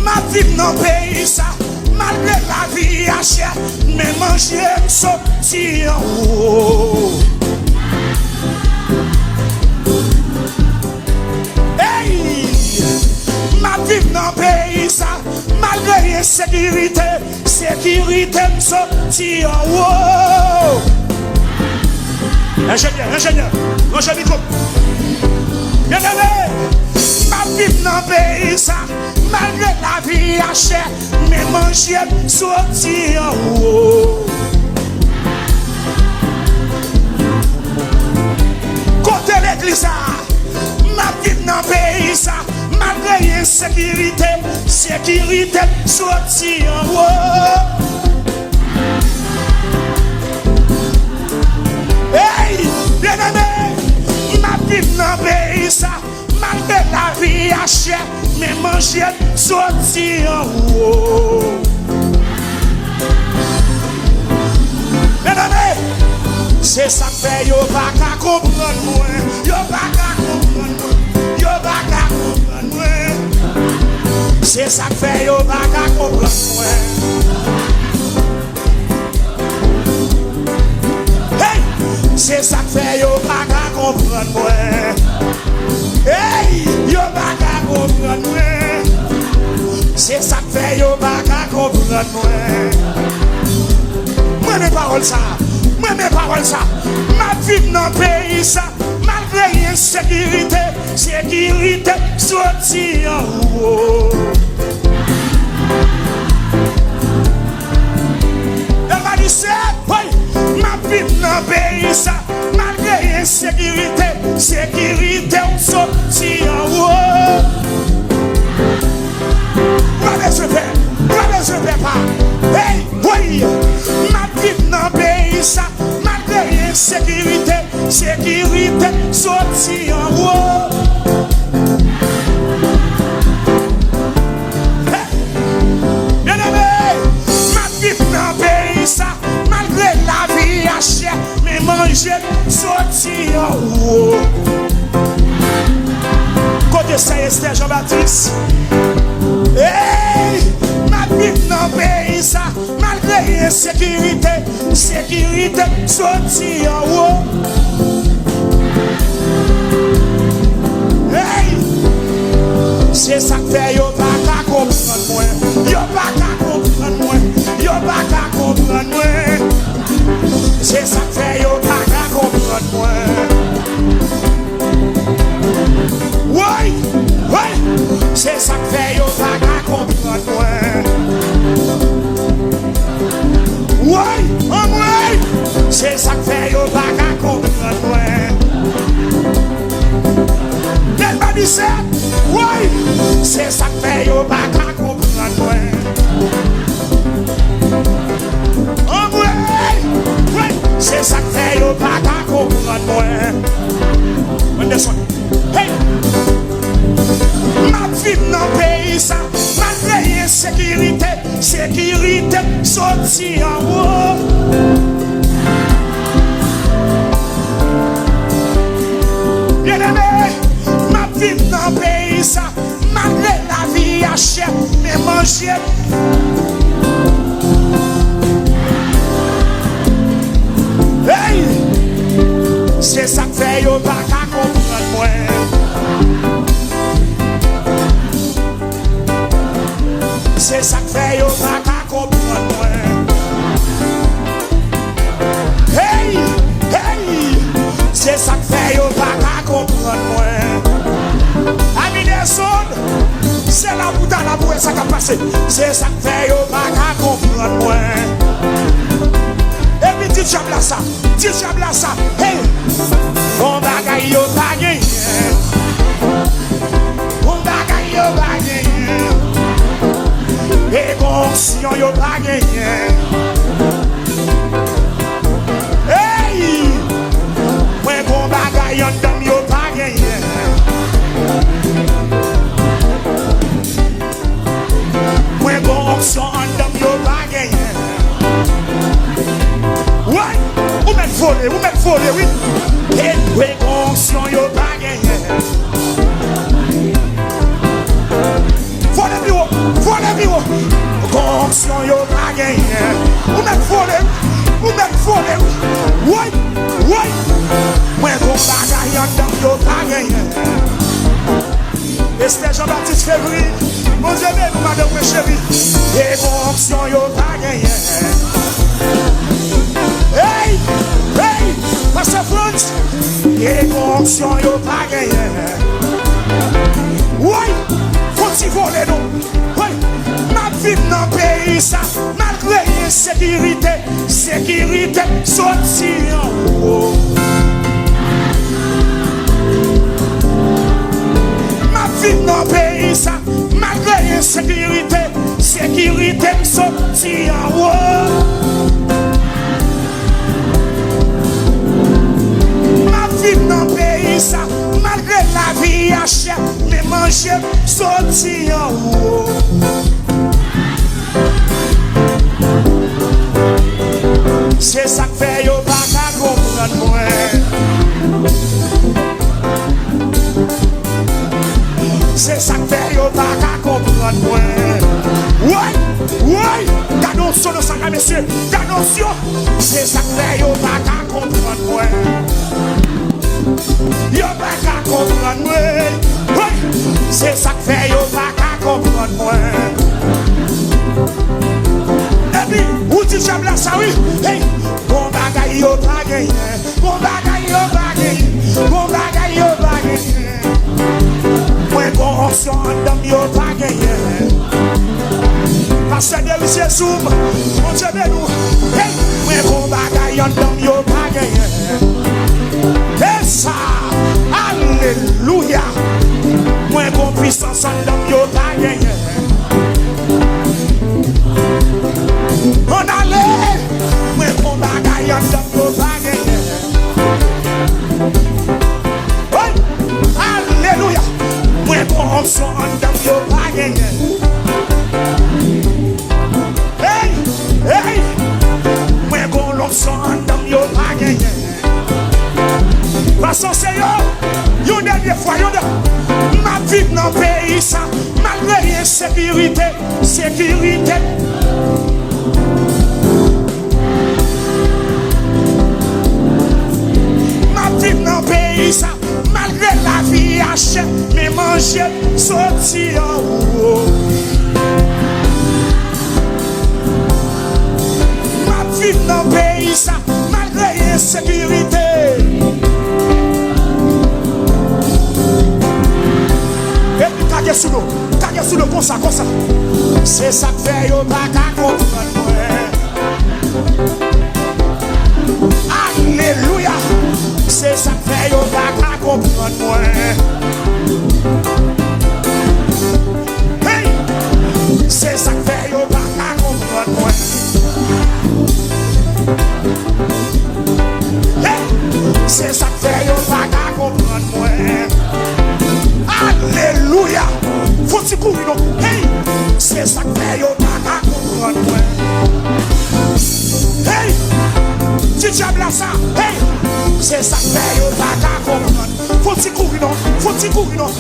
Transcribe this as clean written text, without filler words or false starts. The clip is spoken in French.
Ma vie dans le pays, ça, malgré la vie à chère, mais manger, sortir en haut. Hey, ma vie dans le pays, ça, malgré l'insécurité, sécurité, sortir en haut. Ingénieur, Roger Micro. Bien aimé, ma vie dans le pays, ça, malgré la vie à chère, mais manger, sortir en haut. Côté l'église, ma vie dans le pays, ça, malgré l'insécurité, sécurité, sortir en haut. Hey, bien aimé, ma vie dans le pays, ça, malgré la vie à chère, mais manger, sortir en haut. Bien aimé, c'est ça que fait, yo pas qu'à comprendre moi, yo pas qu'à comprendre moi, yo pas qu'à comprendre moi. C'est ça que fait, yo pas qu'à comprendre moi. Hey, c'est ça que fait, yo pas qu'à comprendre moi. Hey, yo pas qu'à comprendre moi. C'est ça que fait, yo pas qu'à comprendre moi. Moi mes paroles ça, moi mes paroles ça. Ma vie dans le pays ça, malgré l'insécurité, sécurité, sortir en haut. Elle m'a dit c'est, oui, ma vie dans le pays ça, malgré l'insécurité, sécurité, sortir en haut. Regardez ce père pas. Hey, oui, ma vie dans le pays ça, malgré l'insécurité, sécurité, sortir en haut. Hey, bien aimé, ma vie dans le pays ça, malgré la vie à chère, mais manger, sortir en haut. Côté Saint-Esther Jean-Baptiste. Hey, ma vie dans le pays ça, malgré l'insécurité, sécurité, sortir en haut. Hey, c'est ça que fait, yo pas qu'à comprendre moi, yo pas qu'à comprendre moi, yo pas qu'à comprendre moi. C'est ça que fait, yo pas qu'à comprendre moi. Oui, oui, c'est ça que fait, yo pas qu'à comprendre moi. Oui, oh oui, c'est ça que fait, yo pas qu'à comprendre moi. Elle m'a dit ça, oui, c'est ça que fait, yo pas qu'à comprendre moi. Oh oui, oui, c'est ça que fait, yo pas qu'à comprendre moi. Hey, ma vie dans le pays ça, malgré l'insécurité, sécurité, sortir en haut. Bien aimé, ma vie dans le pays ça, malgré la vie à chère, mais manger. Hey, c'est ça que fait, yo pas qu'à comprendre moi. C'est ça que fait, yo pas qu'à comprendre moi. Hey, hey, c'est ça que fait, yo pas qu'à comprendre moi. Ami des zones, c'est la boute à la bouée, ça qui a passé. C'est ça que fait, yo pas qu'à comprendre moi. Et puis, dis diable là ça, hey, on bagaille yo pas gagné. On bagaille yo pas gagné. Et conscient yo pas gagné. Hey, moi bon bagaille en dame yo pas gagné. Moi bon conscient en dame yo pas gagné. Ouais, vous m'êtes volé, oui. Et moi conscient yo pas gagné. Volez plus haut, volez. fonction yo pas gagné. Ou même volé, oui, moi gon bagaille en dedans yo pas gagné. Et c'était Jean-Baptiste Février, mon Dieu, nous madame mes chéris, et fonction yo pas gagné. Hey, Pasteur France, et fonction yo pas gagné. Oui, faut-il voler non? Oui, ma vie dans le pays, ça, malgré l'insécurité, sécurité, sorti en haut. Ma vie dans le pays, ça, malgré l'insécurité, sécurité, sorti en haut. Ma vie dans le pays, ça, malgré la vie à cher, mais manger, sorti en haut. C'est ça que fait yo pas qu'à comprendre moi. C'est ça que fait yo pas qu'à comprendre moi. Oui, d'annoncer le sac à messieurs, d'annoncer. C'est ça que fait yo pas qu'à comprendre moi. Yo pas qu'à comprendre moi. Oui, c'est ça que fait yo pas qu'à comprendre moi. Et puis, où tu j'aime là ça oui? Hey, bon bagaille yo pas gagné. Bon bagaille yo pas gagné. Bon bagaille yo pas gagné. Moi bon option d'homme yo pas gagné. Parce que Dieu c'est zoom, mon Dieu nous. Hey, moi bon bagaille d'homme yo pas gagné. Et ça, alléluia. Moi bon puissance d'homme yo pas gagné. On allait, moi bon bagaille en dame yo pas gagné. Oui, alléluia. Moi bon option en dame yo pas gagné. Hey, moi bon option en dame yo pas gagné. Parce que c'est yo dernière fois, ma vie dans le pays, ça, malgré l'insécurité, sécurité. Dans le pays, ça, malgré la vie hachée, mais manger, sortir en haut. Ma vie dans le pays, ça, malgré l'insécurité. Et puis, taguez sous le comme ça. C'est ça que fait yo pas qu'à comprendre. Alléluia. C'est ça que fait yo pas qu'à comprendre moi. Hey, c'est ça que fait yo pas qu'à comprendre moi. Hey, c'est ça que fait yo pas qu'à comprendre moi. Alléluia. Faut-il courir non? Hey, c'est ça que fait yo pas qu'à comprendre moi. Hey, tu diable là ça. Hey, c'est ça que fait yo pas qu'à comprendre. Faut-il courir non?